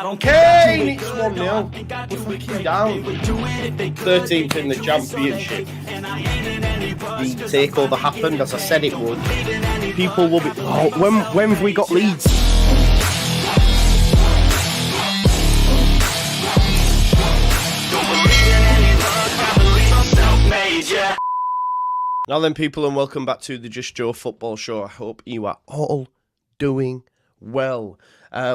Kane, it's 1-0. We're fucking down. 13th in the championship. The takeover happened as I said it would. People will be. Oh, when have we got Leeds? Now then, people, and welcome back to the Just Joe Football Show. I hope you are all doing well.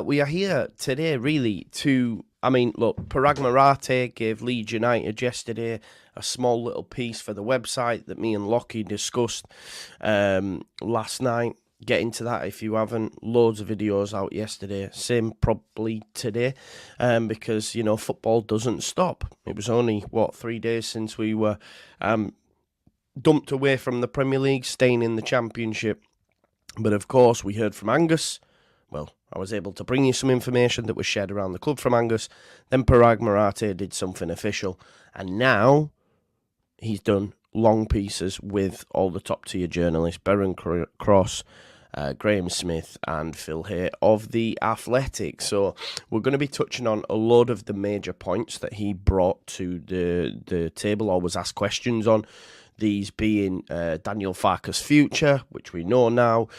We are here today, really, look, Paraag Marathe gave Leeds United yesterday a small little piece for the website that me and Lockie discussed last night. Get into that if you haven't. Loads of videos out yesterday. Same probably today, because, football doesn't stop. It was only, 3 days since we were dumped away from the Premier League, staying in the Championship. But of course, we heard from Angus. Well, I was able to bring you some information that was shared around the club from Angus. Then Paraag Marathe did something official. And now he's done long pieces with all the top-tier journalists, Baron Cross, Graham Smith and Phil Hay of The Athletic. So we're going to be touching on a load of the major points that he brought to the table or was asked questions on. These being Daniel Farke's future, which we know now,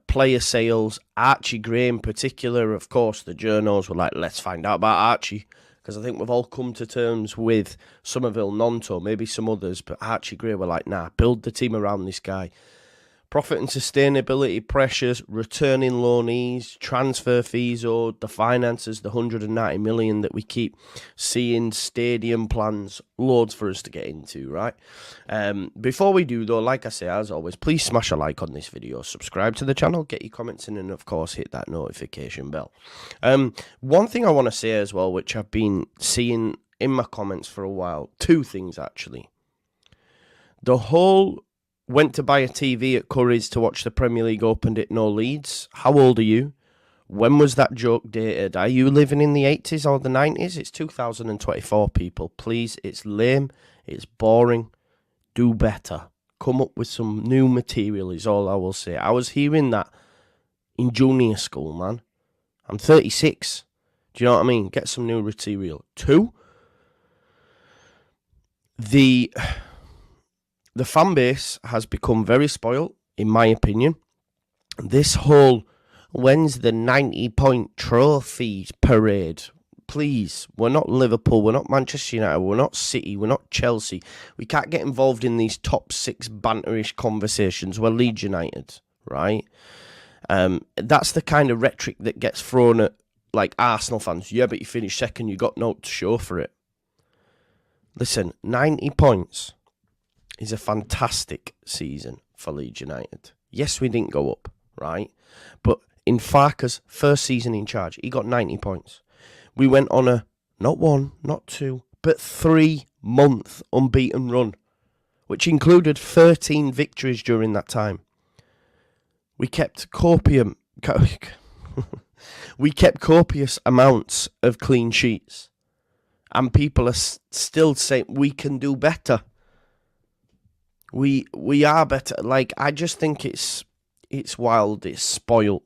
player sales, Archie Gray in particular. Of course, the journals were like, let's find out about Archie, because I think we've all come to terms with Somerville Nonto, maybe some others, but Archie Gray were like, nah, build the team around this guy. Profit and sustainability pressures, returning loanees, transfer fees owed, the finances, the 190 million that we keep seeing, stadium plans, loads for us to get into, right? Before we do, though, like I say, as always, please smash a like on this video, subscribe to the channel, get your comments in, and, of course, hit that notification bell. One thing I want to say as well, which I've been seeing in my comments for a while, two things, actually. The whole went to buy a TV at Curry's to watch the Premier League opened at no Leeds. How old are you? When was that joke dated? Are you living in the 80s or the 90s? It's 2024, people. Please, it's lame. It's boring. Do better. Come up with some new material is all I will say. I was hearing that in junior school, man. I'm 36. Do you know what I mean? Get some new material. Two, the fan base has become very spoiled, in my opinion. This whole, when's the 90-point trophies parade? Please, we're not Liverpool, we're not Manchester United, we're not City, we're not Chelsea. We can't get involved in these top six banterish conversations. We're Leeds United, right? That's the kind of rhetoric that gets thrown at, like, Arsenal fans. Yeah, but you finished second, you got no to show for it. Listen, 90 points is a fantastic season for Leeds United. Yes, we didn't go up, right? But in Farke's first season in charge, he got 90 points. We went on a, not one, not two, but 3-month unbeaten run, which included 13 victories during that time. We kept copious amounts of clean sheets. And people are still saying we can do better. We are better. Like, I just think it's wild. It's spoiled.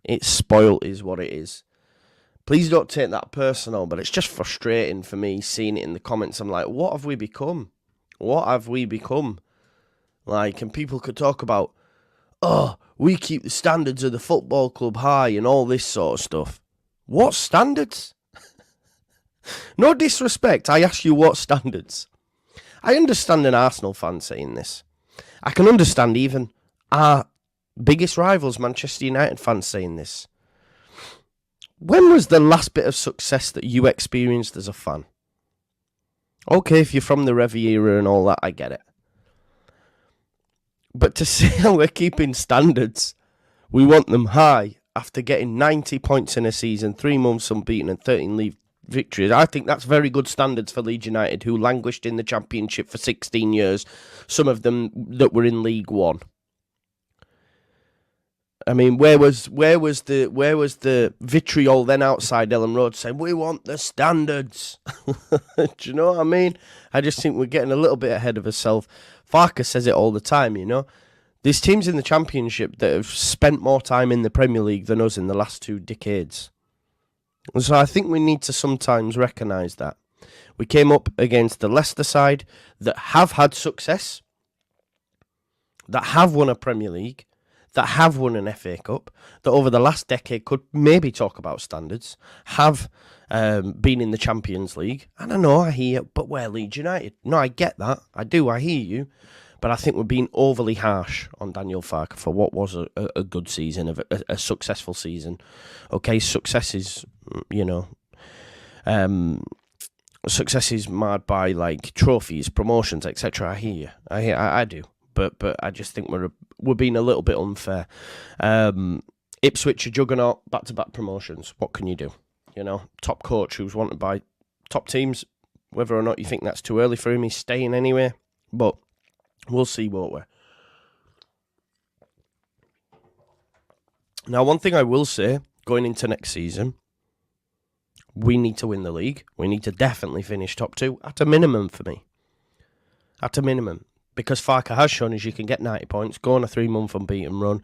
It's spoiled is what it is. Please don't take that personal, but it's just frustrating for me seeing it in the comments. I'm like, what have we become? What have we become? Like, and people could talk about, oh, we keep the standards of the football club high and all this sort of stuff. What standards? No disrespect. I ask you, what standards? I understand an Arsenal fan saying this. I can understand even our biggest rivals, Manchester United fans, saying this. When was the last bit of success that you experienced as a fan? Okay, if you're from the Revy era and all that, I get it. But to say we're keeping standards, we want them high after getting 90 points in a season, 3 months unbeaten and 13 league victories. I think that's very good standards for Leeds United, who languished in the Championship for 16 years, some of them that were in League One. I mean, where was the vitriol then outside Ellen Road saying we want the standards? Do you know what I mean? I just think we're getting a little bit ahead of ourselves. Farke says it all the time, you know. There's teams in the Championship that have spent more time in the Premier League than us in the last 2 decades. So I think we need to sometimes recognise that. We came up against the Leicester side that have had success, that have won a Premier League, that have won an FA Cup, that over the last decade could maybe talk about standards, have been in the Champions League. And I know, I hear you, but we're Leeds United. No, I get that. I do, I hear you. But I think we're being overly harsh on Daniel Farke for what was a good season, a successful season. Okay, success is, success is marred by like trophies, promotions, etc. I hear you. I do. But I just think we're being a little bit unfair. Ipswich, a juggernaut, back-to-back promotions. What can you do? Top coach who's wanted by top teams. Whether or not you think that's too early for him, he's staying anyway. But we'll see, won't we? Now, one thing I will say, going into next season, we need to win the league. We need to definitely finish top 2, at a minimum for me. At a minimum. Because Farke has shown us you can get 90 points, go on a 3-month unbeaten run,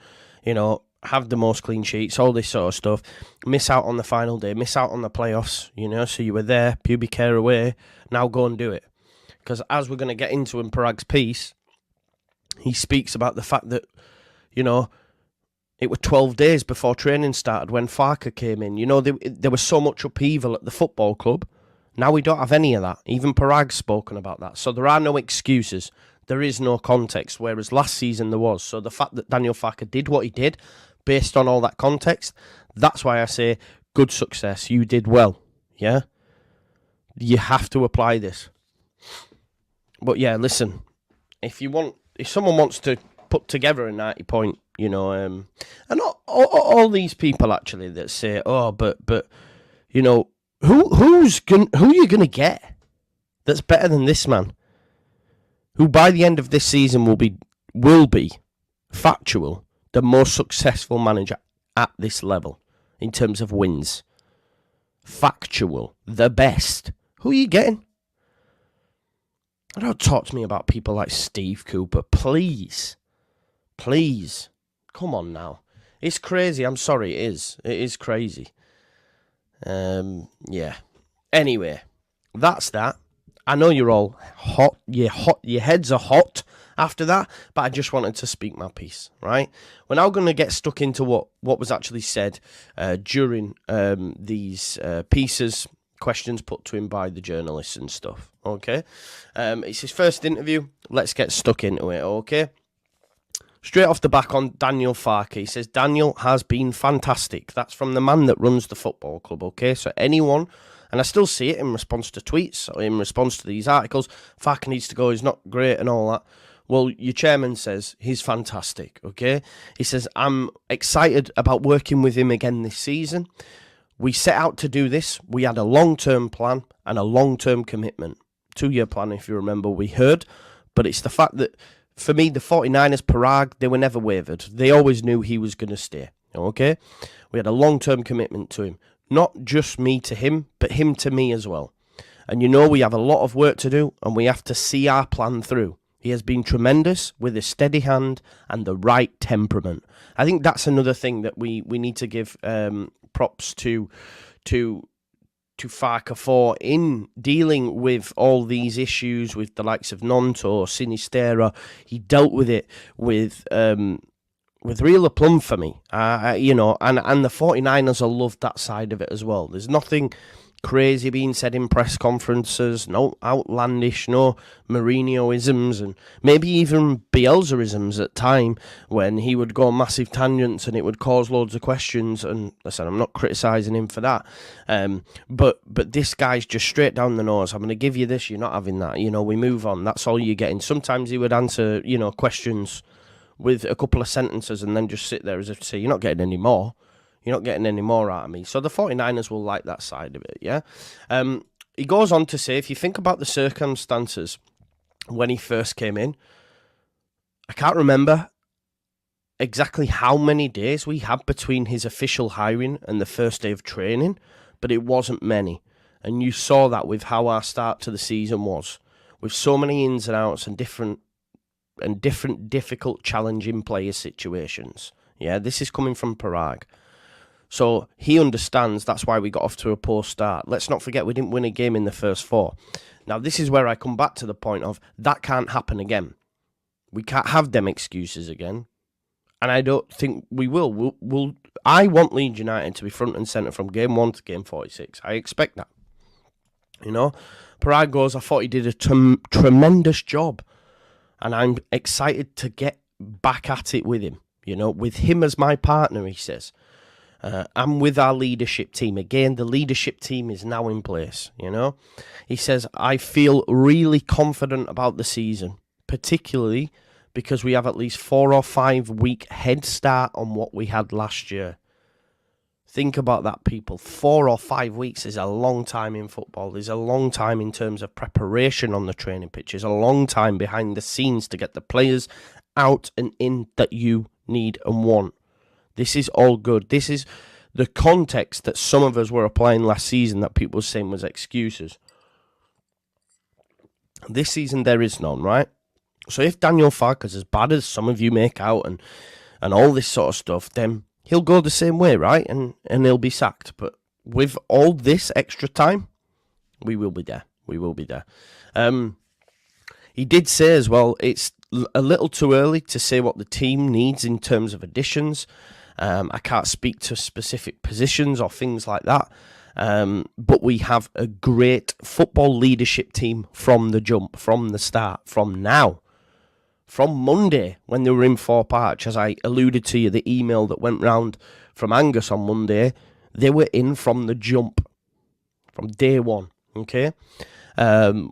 have the most clean sheets, all this sort of stuff. Miss out on the final day, miss out on the playoffs, so you were there, pubic hair away, now go and do it. Because as we're going to get into in Paraag's piece, he speaks about the fact that, it was 12 days before training started when Farke came in. There was so much upheaval at the football club. Now we don't have any of that. Even Paraag's spoken about that. So there are no excuses. There is no context, whereas last season there was. So the fact that Daniel Farke did what he did, based on all that context, that's why I say good success. You did well, yeah? You have to apply this. But yeah, listen, if someone wants to put together a 90-point, and all these people actually that say, but who are you gonna get that's better than this man? Who by the end of this season will be factual the most successful manager at this level in terms of wins. Factual, the best. Who are you getting? Don't talk to me about people like Steve Cooper, please. Please. Come on now. It's crazy. I'm sorry, it is. It is crazy. Yeah. Anyway, that's that. I know you're all hot. Your heads are hot after that, but I just wanted to speak my piece, right? We're now going to get stuck into what was actually said during these pieces, questions put to him by the journalists and stuff, okay? It's his first interview. Let's get stuck into it, okay? Straight off the back on Daniel Farke, he says, Daniel has been fantastic. That's from the man that runs the football club, okay? So anyone... And I still see it in response to tweets, or in response to these articles. Farke needs to go, he's not great and all that. Well, your chairman says he's fantastic, okay? He says, I'm excited about working with him again this season. We set out to do this. We had a long-term plan and a long-term commitment. 2-year plan, if you remember, we heard. But it's the fact that, for me, the 49ers, Paraag, they were never wavered. They always knew he was going to stay, okay? We had a long-term commitment to him. Not just me to him, but him to me as well. And we have a lot of work to do, and we have to see our plan through. He has been tremendous with a steady hand and the right temperament. I think that's another thing that we need to give props to Farke for in dealing with all these issues with the likes of Nonto, Sinistera. He dealt with it with real aplomb for me, and the 49ers will love that side of it as well. There's nothing crazy being said in press conferences, no outlandish, no Mourinho-isms, and maybe even Bielsa-isms at time when he would go on massive tangents and it would cause loads of questions. And listen, I'm not criticising him for that, but this guy's just straight down the nose. I'm going to give you this, you're not having that. We move on. That's all you're getting. Sometimes he would answer, questions with a couple of sentences and then just sit there as if to say, you're not getting any more. You're not getting any more out of me. So the 49ers will like that side of it, yeah? He goes on to say, if you think about the circumstances when he first came in, I can't remember exactly how many days we had between his official hiring and the first day of training, but it wasn't many. And you saw that with how our start to the season was, with so many ins and outs and different difficult, challenging player situations. Yeah, this is coming from Paraag. So he understands that's why we got off to a poor start. Let's not forget we didn't win a game in the first 4. Now, this is where I come back to the point of that can't happen again. We can't have them excuses again. And I don't think we will. I want Leeds United to be front and centre from game 1 to game 46. I expect that. You know, Paraag goes, I thought he did a tremendous job. And I'm excited to get back at it with him. You know, with him as my partner, he says. I'm with our leadership team. Again, the leadership team is now in place, you know. He says, I feel really confident about the season, particularly because we have at least 4 or 5 week head start on what we had last year. Think about that, people. 4 or 5 weeks is a long time in football. There's a long time in terms of preparation on the training pitch. There's a long time behind the scenes to get the players out and in that you need and want. This is all good. This is the context that some of us were applying last season that people were saying was excuses. This season there is none, right? So if Daniel Farke is as bad as some of you make out and all this sort of stuff, then he'll go the same way, right? And he'll be sacked. But with all this extra time, we will be there. We will be there. He did say as well, it's a little too early to say what the team needs in terms of additions. I can't speak to specific positions or things like that. But we have a great football leadership team from the jump, from the start, from now. From Monday, when they were in Thorpe Arch, as I alluded to you, the email that went round from Angus on Monday, they were in from the jump, from day one, okay?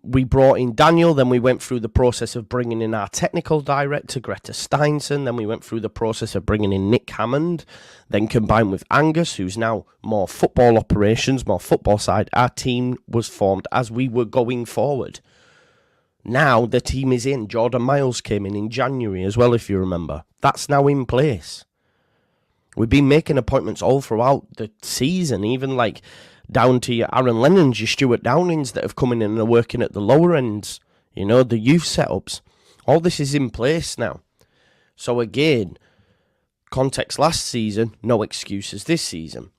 We brought in Daniel, then we went through the process of bringing in our technical director, Greta Steinson, then we went through the process of bringing in Nick Hammond, then combined with Angus, who's now more football operations, more football side, our team was formed as we were going forward. Now the team is in. Jordan Miles came in January as well, if you remember. That's now in place. We've been making appointments all throughout the season, even like down to your Aaron Lennons, your Stuart Downings that have come in and are working at the lower ends, you know, the youth setups. All this is in place now. So again, context last season, no excuses this season.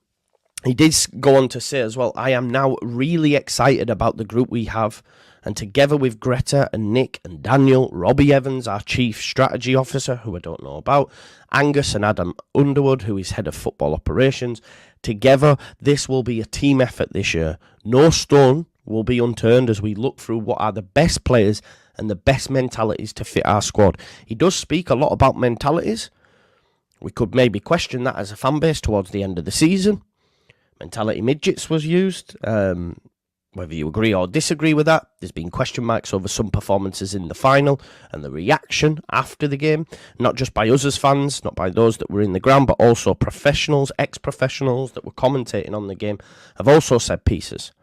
He did go on to say as well, I am now really excited about the group we have, and together with Greta and Nick and Daniel, Robbie Evans, our Chief Strategy Officer, who I don't know about, Angus and Adam Underwood, who is Head of Football Operations, together this will be a team effort this year. No stone will be unturned as we look through what are the best players and the best mentalities to fit our squad. He does speak a lot about mentalities. We could maybe question that as a fan base towards the end of the season. Mentality midgets was used. Whether you agree or disagree with that, there's been question marks over some performances in the final and the reaction after the game, not just by us as fans, not by those that were in the ground, but also professionals, ex-professionals that were commentating on the game have also said pieces.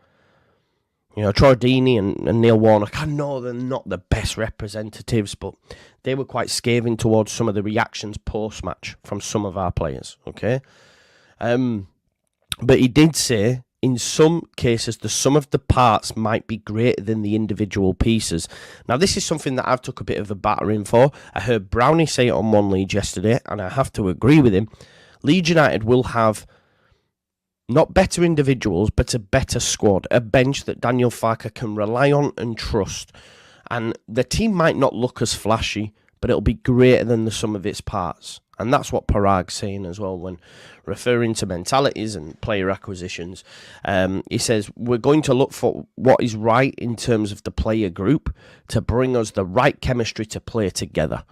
You know, Troy Deeney and Neil Warnock, I know they're not the best representatives, but they were quite scathing towards some of the reactions post-match from some of our players, okay? But he did say, in some cases, the sum of the parts might be greater than the individual pieces. Now, this is something that I've took a bit of a battering for. I heard Brownie say it on One Leeds yesterday, and I have to agree with him. Leeds United will have not better individuals, but a better squad, a bench that Daniel Farke can rely on and trust. And the team might not look as flashy, but it'll be greater than the sum of its parts. And that's what Paraag's saying as well when referring to mentalities and player acquisitions. He says, we're going to look for what is right in terms of the player group to bring us the right chemistry to play together,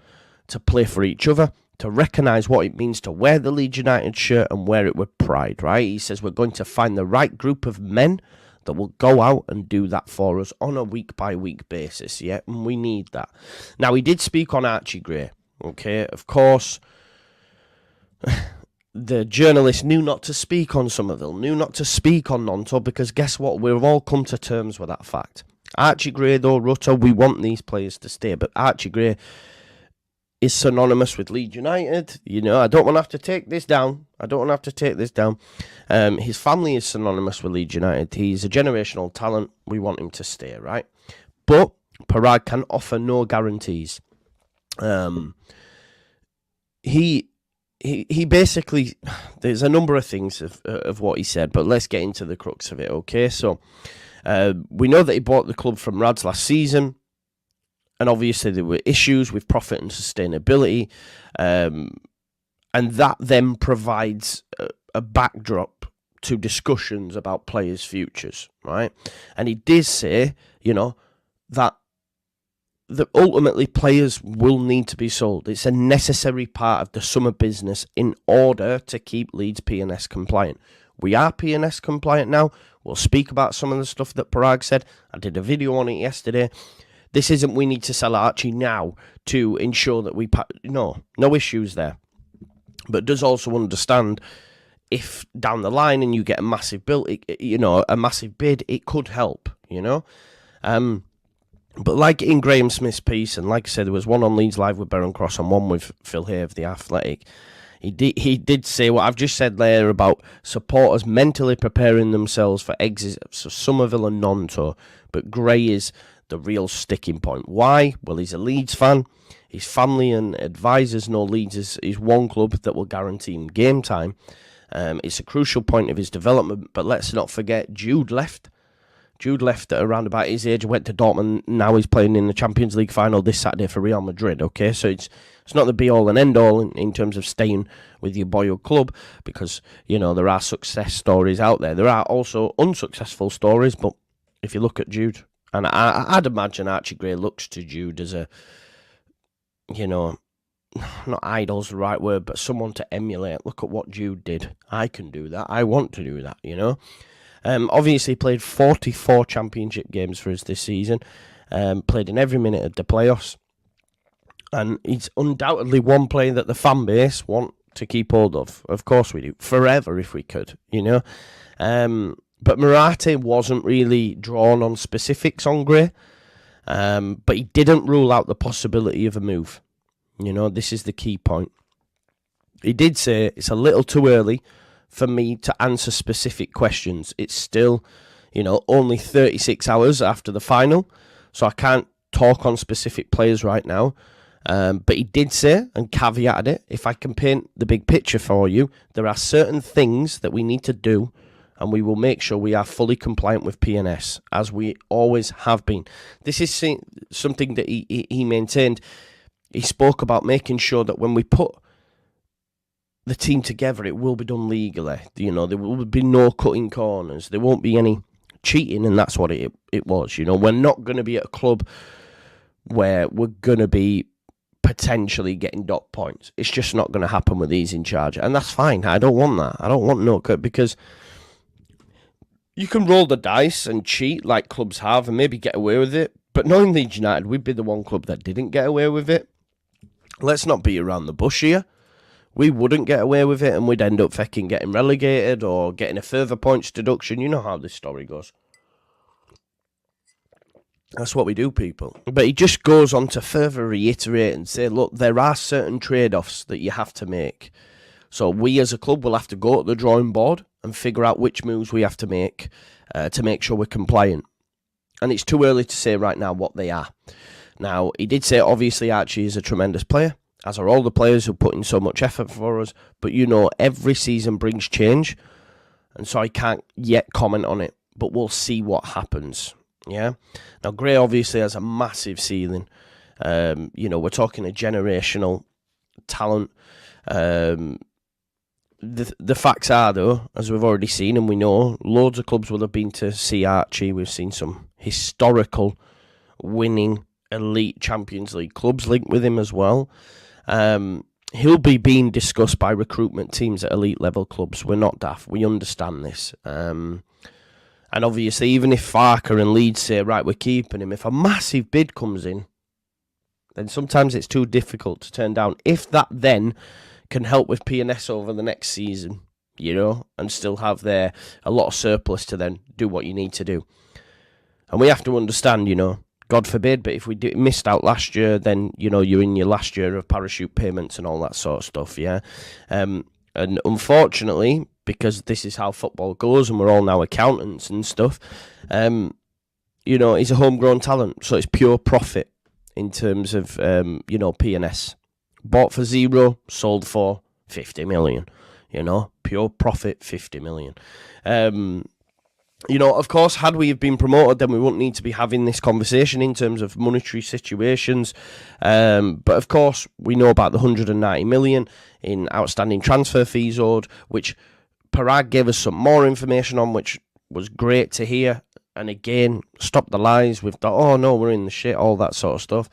to play for each other, to recognise what it means to wear the Leeds United shirt and wear it with pride, right? He says we're going to find the right group of men that will go out and do that for us on a week-by-week basis, yeah? And we need that. Now, he did speak on Archie Gray, okay? Of course, the journalist knew not to speak on Somerville, knew not to speak on Nonto, because guess what? We've all come to terms with that fact. Archie Gray, though, Rutter, we want these players to stay, but Archie Gray is synonymous with Leeds United. You know, I don't want to have to take this down. His family is synonymous with Leeds United. He's a generational talent. We want him to stay, right? But Paraag can offer no guarantees. He he basically, there's a number of things of what he said, but let's get into the crux of it, okay? So, we know that he bought the club from Rads last season, and obviously there were issues with profit and sustainability, and that then provides a backdrop to discussions about players' futures, right? And he did say, that ultimately players will need to be sold. It's a necessary part of the summer business in order to keep Leeds P&S compliant. We are P&S compliant now. We'll speak about some of the stuff that Paraag said. I did a video on it yesterday. This isn't we need to sell Archie now to ensure that no issues there. But does also understand if down the line and you get a massive a massive bid, it could help, But like in Graham Smith's piece, and like I said, there was one on Leeds Live with Baron Cross and one with Phil Hay of The Athletic. He did say what I've just said there about supporters mentally preparing themselves for exits of Somerville and Nonto, but Gray is the real sticking point. Why? Well, he's a Leeds fan. His family and advisors know Leeds is one club that will guarantee him game time. It's a crucial point of his development, but let's not forget Jude left. Jude left at around about his age, went to Dortmund, now he's playing in the Champions League final this Saturday for Real Madrid, okay? So it's not the be-all and end-all in terms of staying with your boyhood club, because, there are success stories out there. There are also unsuccessful stories, but if you look at Jude, and I'd imagine Archie Gray looks to Jude as a, not idol's the right word, but someone to emulate. Look at what Jude did. I can do that. I want to do that, Obviously played 44 championship games for us this season. Played in every minute of the playoffs. And he's undoubtedly one player that the fan base want to keep hold of. Of course we do. Forever if we could, But Marathe wasn't really drawn on specifics on Gray. But he didn't rule out the possibility of a move. This is the key point. He did say it's a little too early for me to answer specific questions. It's still, only 36 hours after the final, so I can't talk on specific players right now. But he did say, and caveated it, if I can paint the big picture for you, there are certain things that we need to do, and we will make sure we are fully compliant with P&S, as we always have been. This is something that he maintained. He spoke about making sure that when we put the team together, it will be done legally. There will be no cutting corners. There won't be any cheating, and that's what it was. We're not going to be at a club where we're going to be potentially getting dot points. It's just not going to happen with these in charge, and that's fine. I don't want that. I don't want no cut, because you can roll the dice and cheat like clubs have and maybe get away with it, but knowing Leeds United, we'd be the one club that didn't get away with it. Let's not beat around the bush here. We wouldn't get away with it, and we'd end up fucking getting relegated or getting a further points deduction. You know how this story goes. That's what we do, people. But he just goes on to further reiterate and say, look, there are certain trade-offs that you have to make. So we as a club will have to go to the drawing board and figure out which moves we have to make sure we're compliant. And it's too early to say right now what they are. Now, he did say, obviously, Archie is a tremendous player, as are all the players who put in so much effort for us. But, every season brings change. And so I can't yet comment on it. But we'll see what happens. Yeah? Now, Gray obviously has a massive ceiling. We're talking a generational talent. The facts are, though, as we've already seen and we know, loads of clubs will have been to see Archie. We've seen some historical winning elite Champions League clubs linked with him as well. He'll be being discussed by recruitment teams at elite level clubs. We're not daft. We understand this. And obviously, even if Farke and Leeds say, right, we're keeping him, if a massive bid comes in, then sometimes it's too difficult to turn down. If that then can help with P&S over the next season, and still have a lot of surplus to then do what you need to do. And we have to understand, God forbid, but if we missed out last year, then, you're in your last year of parachute payments and all that sort of stuff, yeah? And unfortunately, because this is how football goes and we're all now accountants and stuff, he's a homegrown talent, so it's pure profit in terms of, P&S. Bought for 0, sold for 50 million. Pure profit, 50 million. Of course, had we have been promoted, then we wouldn't need to be having this conversation in terms of monetary situations. But of course, we know about the 190 million in outstanding transfer fees owed, which Paraag gave us some more information on, which was great to hear. And again, stop the lies with the, oh no, we're in the shit, all that sort of stuff.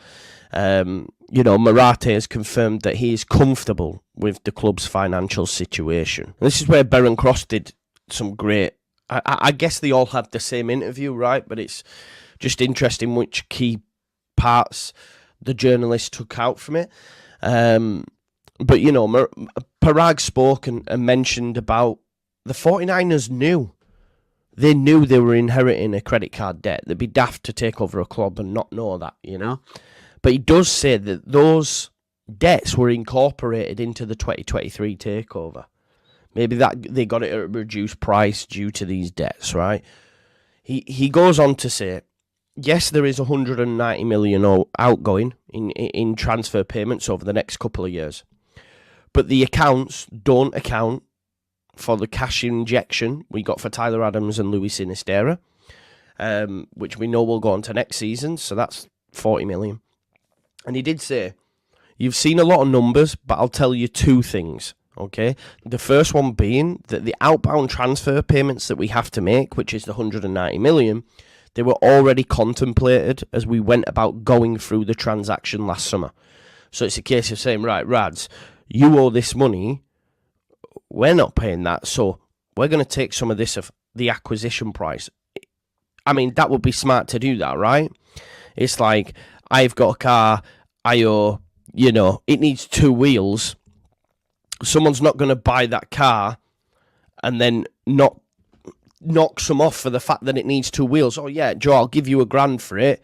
Marathe has confirmed that he is comfortable with the club's financial situation. And this is where Beren Cross did some great, I guess they all had the same interview, right? But it's just interesting which key parts the journalist took out from it. But Paraag spoke and mentioned about the 49ers knew. They knew they were inheriting a credit card debt. They'd be daft to take over a club and not know that, But he does say that those debts were incorporated into the 2023 takeover. Maybe that they got it at a reduced price due to these debts, right? He goes on to say, yes, there is 190 million outgoing in transfer payments over the next couple of years. But the accounts don't account for the cash injection we got for Tyler Adams and Luis Sinisterra, which we know will go on to next season, so that's 40 million. And he did say, you've seen a lot of numbers, but I'll tell you two things, okay? The first one being that the outbound transfer payments that we have to make, which is the 190 million, they were already contemplated as we went about going through the transaction last summer. So it's a case of saying, right, Rads, you owe this money, we're not paying that, so we're going to take some of this of the acquisition price. I mean, that would be smart to do that, right? It's like, I've got a car, I owe, it needs 2 wheels. Someone's not going to buy that car and then not knocks them off for the fact that it needs 2 wheels. Oh, yeah, Joe, I'll give you $1,000 for it,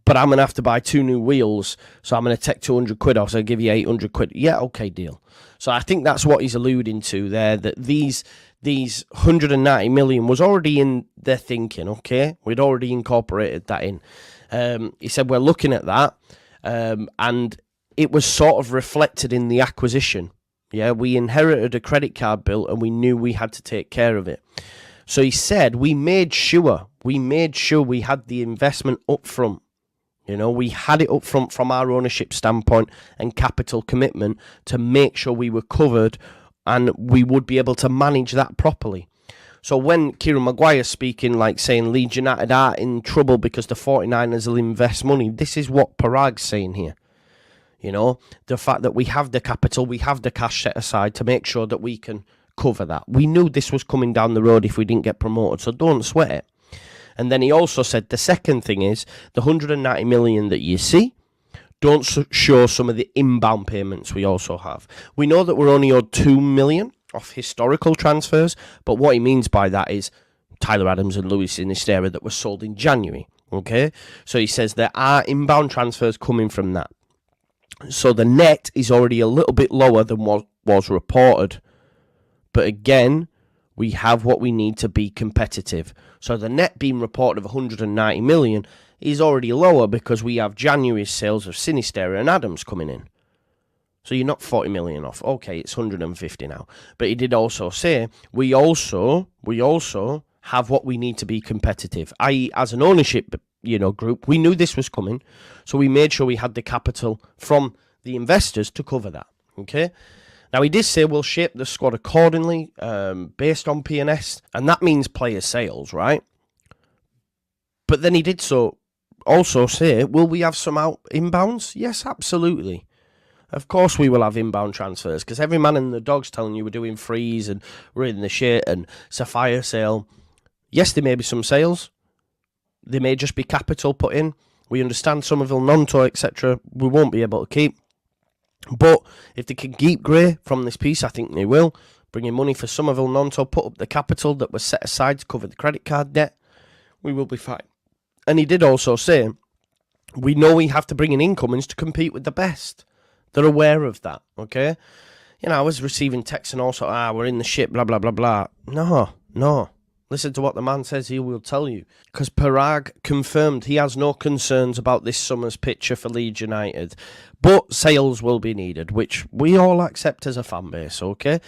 but I'm going to have to buy 2 new wheels, so I'm going to take 200 quid off, so I'll give you 800 quid. Yeah, okay, deal. So I think that's what he's alluding to there, that these 190 million was already in their thinking, okay? We'd already incorporated that in. He said, we're looking at that, and it was sort of reflected in the acquisition. Yeah, we inherited a credit card bill, and we knew we had to take care of it. So he said, we made sure we had the investment up front. We had it up front from our ownership standpoint and capital commitment to make sure we were covered and we would be able to manage that properly. So when Kieran Maguire's speaking, like saying Leeds United are in trouble because the 49ers will invest money, this is what Paraag's saying here. The fact that we have the capital, we have the cash set aside to make sure that we can cover that. We knew this was coming down the road if we didn't get promoted, so don't sweat it. And then he also said the second thing is the 190 million that you see don't show some of the inbound payments we also have. We know that we're only owed 2 million off historical transfers, but what he means by that is Tyler Adams and Luis Sinisterra that were sold in January. Okay, so he says there are inbound transfers coming from that. So the net is already a little bit lower than what was reported. But again, we have what we need to be competitive. So the net being reported of 190 million is already lower because we have January's sales of Sinisterra and Adams coming in. So you're not 40 million off. Okay, it's 150 now. But he did also say we also have what we need to be competitive. I.e., as an ownership group, we knew this was coming. So we made sure we had the capital from the investors to cover that. Okay? Now, he did say we'll shape the squad accordingly based on P&S, and that means player sales, right? But then he did also say, will we have some inbounds? Yes, absolutely. Of course we will have inbound transfers, because every man in the dog's telling you we're doing freeze and we're in the shit and it's a fire sale. Yes, there may be some sales. There may just be capital put in. We understand Somerville, Nonto, etc. we won't be able to keep. But if they can keep Gray from this piece, I think they will. Bring in money for Somerville, Nonto, put up the capital that was set aside to cover the credit card debt, we will be fine. And he did also say, we know we have to bring in incomings to compete with the best. They're aware of that, okay? I was receiving texts and also, we're in the shit, blah, blah, blah, blah. No. Listen to what the man says, he will tell you. Because Paraag confirmed he has no concerns about this summer's picture for Leeds United. But sales will be needed, which we all accept as a fan base, okay?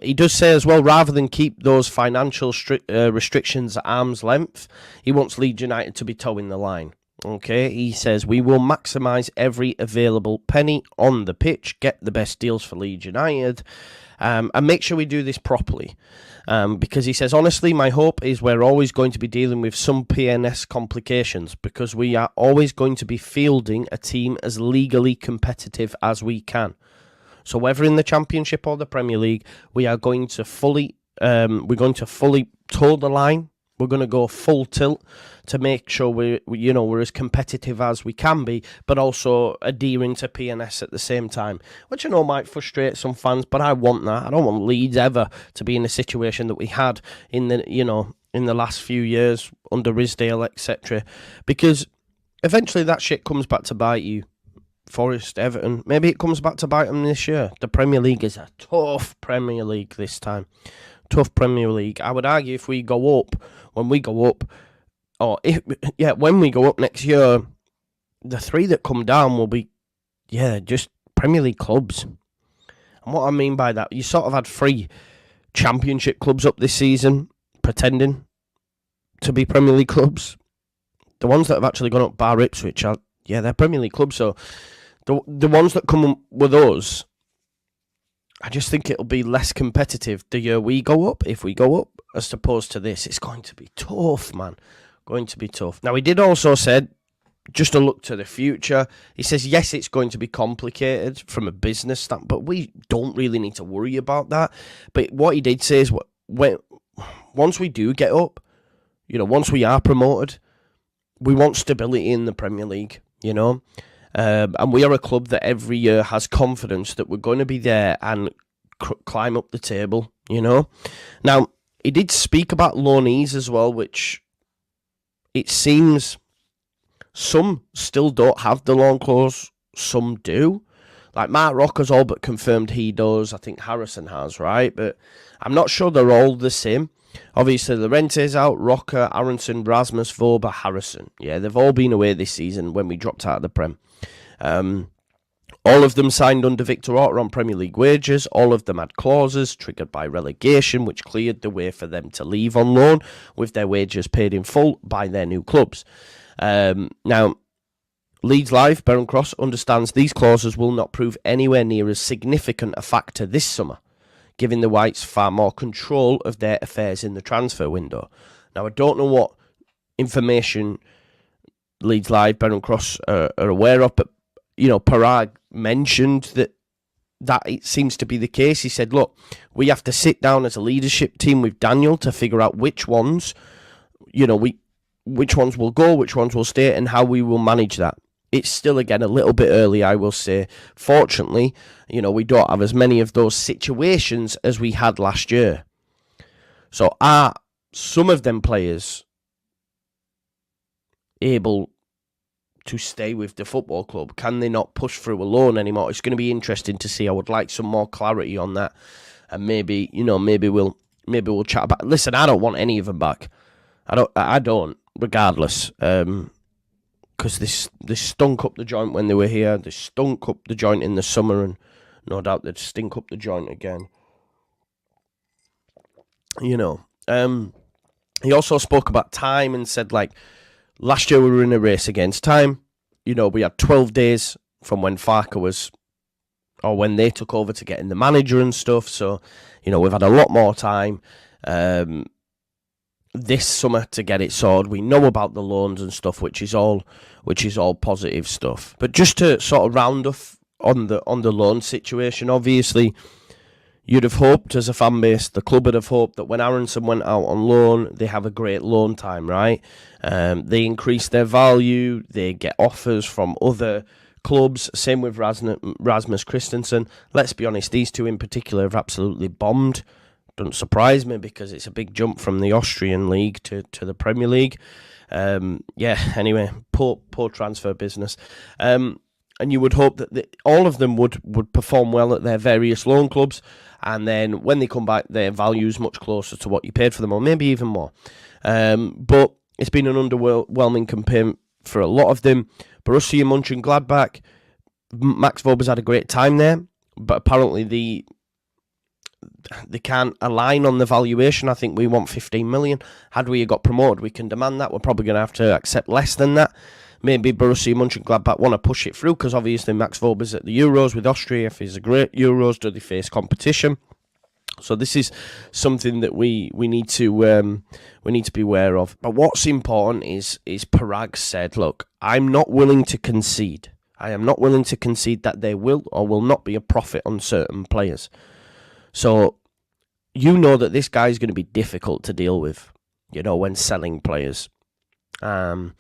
He does say as well, rather than keep those financial restrictions at arm's length, he wants Leeds United to be towing the line. Okay, he says, we will maximise every available penny on the pitch, get the best deals for Leeds United, and make sure we do this properly. Because he says, honestly, my hope is we're always going to be dealing with some PNS complications because we are always going to be fielding a team as legally competitive as we can. So whether in the Championship or the Premier League, we are going to fully toe the line. We're going to go full tilt to make sure we're as competitive as we can be, but also adhering to PNS at the same time, which I know might frustrate some fans, but I want that. I don't want Leeds ever to be in a situation that we had in the last few years under Risdale, etc. Because eventually that shit comes back to bite you. Forest, Everton, maybe it comes back to bite them this year. The Premier League is a tough Premier League this time. Tough Premier League. I would argue if we go up, when we go up next year, the three that come down will be, just Premier League clubs. And what I mean by that, you sort of had 3 Championship clubs up this season, pretending to be Premier League clubs. The ones that have actually gone up, bar Ipswich, they're Premier League clubs. So the ones that come with us, I just think it'll be less competitive the year we go up, if we go up, as opposed to this. It's going to be tough, man. Going to be tough. Now, he did also said, just to look to the future, he says, yes, it's going to be complicated from a business standpoint, but we don't really need to worry about that. But what he did say is, once we do get up, once we are promoted, we want stability in the Premier League, and we are a club that every year has confidence that we're going to be there and climb up the table, Now, he did speak about loanees as well, which it seems some still don't have the loan clause, some do. Like Mark Rocker's all but confirmed he does. I think Harrison has, right? But I'm not sure they're all the same. Obviously, Llorente's out, Rocker, Aronson, Rasmus, Voba, Harrison. Yeah, they've all been away this season when we dropped out of the Prem. All of them signed under Victor Orta on Premier League wages. All of them had clauses triggered by relegation, which cleared the way for them to leave on loan with their wages paid in full by their new clubs. Now, Leeds Live, Baron Cross, understands these clauses will not prove anywhere near as significant a factor this summer, giving the Whites far more control of their affairs in the transfer window. Now, I don't know what information Leeds Live, Baron Cross are aware of, but, Paraag mentioned that it seems to be the case. He said, look, we have to sit down as a leadership team with Daniel to figure out which ones, which ones will go, which ones will stay, and how we will manage that. It's still, again, a little bit early, I will say. Fortunately, we don't have as many of those situations as we had last year. So are some of them players able to stay with the football club? Can they not push through a loan anymore? It's going to be interesting to see. I would like some more clarity on that. And maybe we'll chat about it. Listen, I don't want any of them back. I don't, regardless. Because they stunk up the joint when they were here. They stunk up the joint in the summer, and no doubt they'd stink up the joint again. He also spoke about time and said, last year we were in a race against time. We had 12 days from when Farke was, or when they took over, to get in the manager and stuff. So, we've had a lot more time this summer to get it sorted. We know about the loans and stuff, which is all positive stuff. But just to sort of round off on the loan situation, obviously, you'd have hoped as a fan base, the club would have hoped that when Aronson went out on loan, they have a great loan time, right? They increase their value, they get offers from other clubs. Same with Rasmus Christensen. Let's be honest, these two in particular have absolutely bombed. Doesn't surprise me because it's a big jump from the Austrian league to the Premier League. Anyway, poor transfer business. and you would hope that all of them would perform well at their various loan clubs, and then when they come back, their value's much closer to what you paid for them, or maybe even more. But it's been an underwhelming campaign for a lot of them. Borussia Mönchengladbach, Max Wöber's had a great time there, but apparently they can't align on the valuation. I think we want 15 million. Had we got promoted, we can demand that. We're probably going to have to accept less than that. Maybe Borussia Mönchengladbach want to push it through, because obviously Max Wöber's at the Euros with Austria. If he's a great Euros, do they face competition? So this is something that we need to be aware of. But what's important is Paraag said, look, I'm not willing to concede. I am not willing to concede that there will or will not be a profit on certain players. So you know that this guy is going to be difficult to deal with, when selling players. And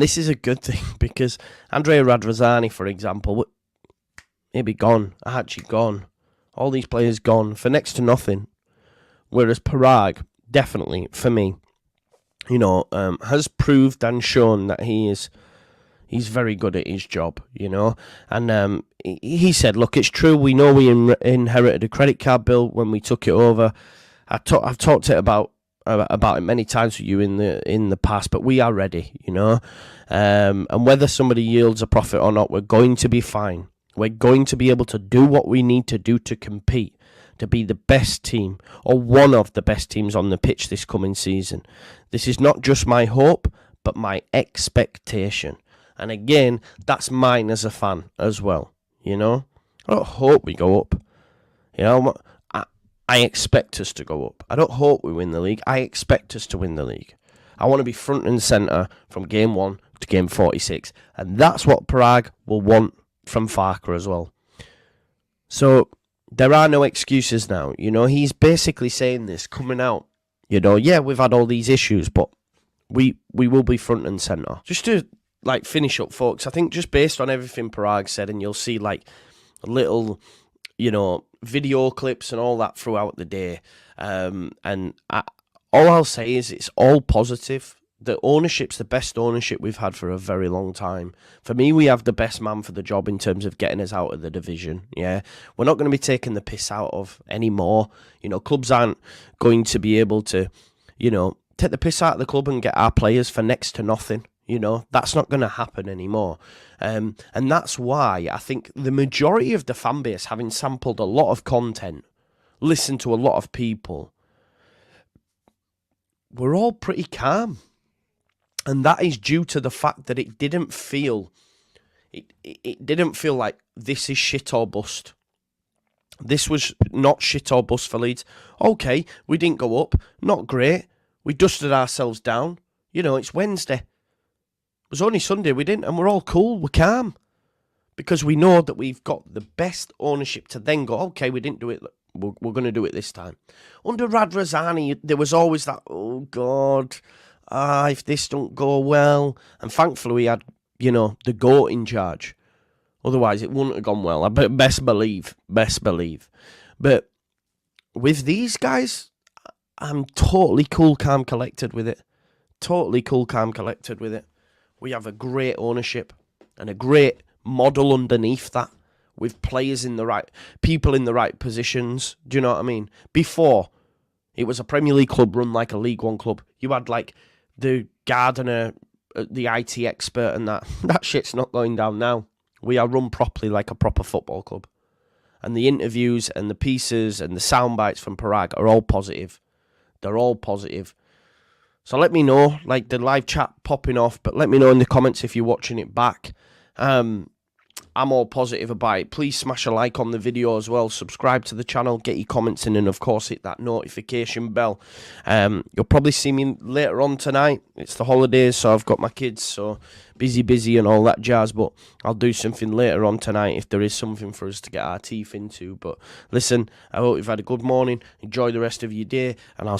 this is a good thing, because Andrea Radrizzani, for example, he'll be gone. Archie gone. All these players gone for next to nothing. Whereas Paraag, definitely, for me, has proved and shown that he's very good at his job, And he said, look, it's true, we know we inherited a credit card bill when we took it over. I've talked about it many times with you in the past, but we are ready, and whether somebody yields a profit or not, we're going to be fine. We're going to be able to do what we need to do to compete, to be the best team, or one of the best teams on the pitch this coming season. This is not just my hope, but my expectation. And again, that's mine as a fan as well, I don't hope we go up. I expect us to go up. I don't hope we win the league. I expect us to win the league. I want to be front and centre from game 1 to game 46. And that's what Paraag will want from Farke as well. So there are no excuses now. He's basically saying this, coming out. Yeah, we've had all these issues, but we will be front and centre. Just to finish up, folks, I think just based on everything Paraag said, and you'll see little, video clips and all that throughout the day. All I'll say is it's all positive. The ownership's the best ownership we've had for a very long time. For me, we have the best man for the job in terms of getting us out of the division. Yeah, we're not going to be taking the piss out of anymore. Clubs aren't going to be able to, take the piss out of the club and get our players for next to nothing. That's not going to happen anymore. And that's why I think the majority of the fan base, having sampled a lot of content, listened to a lot of people, we're all pretty calm. And that is due to the fact that it didn't feel like this is shit or bust. This was not shit or bust for Leeds. Okay, we didn't go up. Not great. We dusted ourselves down. It's Wednesday. It was only Sunday we didn't, and we're all cool. We're calm. Because we know that we've got the best ownership to then go, okay, we didn't do it. We're going to do it this time. Under Radrizzani, there was always that, oh, God, if this don't go well. And thankfully we had, the GOAT in charge. Otherwise it wouldn't have gone well. I best believe. But with these guys, I'm totally cool, calm, collected with it. We have a great ownership and a great model underneath that, with players in the right, people in the right positions. Do you know what I mean? Before, it was a Premier League club run like a League One club. You had the gardener, the IT expert, and that shit's not going down now. We are run properly like a proper football club. And the interviews and the pieces and the sound bites from Paraag are all positive. They're all positive. So let me know, the live chat popping off, but let me know in the comments if you're watching it back. I'm all positive about it. Please smash a like on the video as well. Subscribe to the channel, get your comments in, and of course hit that notification bell. You'll probably see me later on tonight. It's the holidays, so I've got my kids, so busy and all that jazz, but I'll do something later on tonight if there is something for us to get our teeth into. But listen, I hope you've had a good morning. Enjoy the rest of your day, and I'll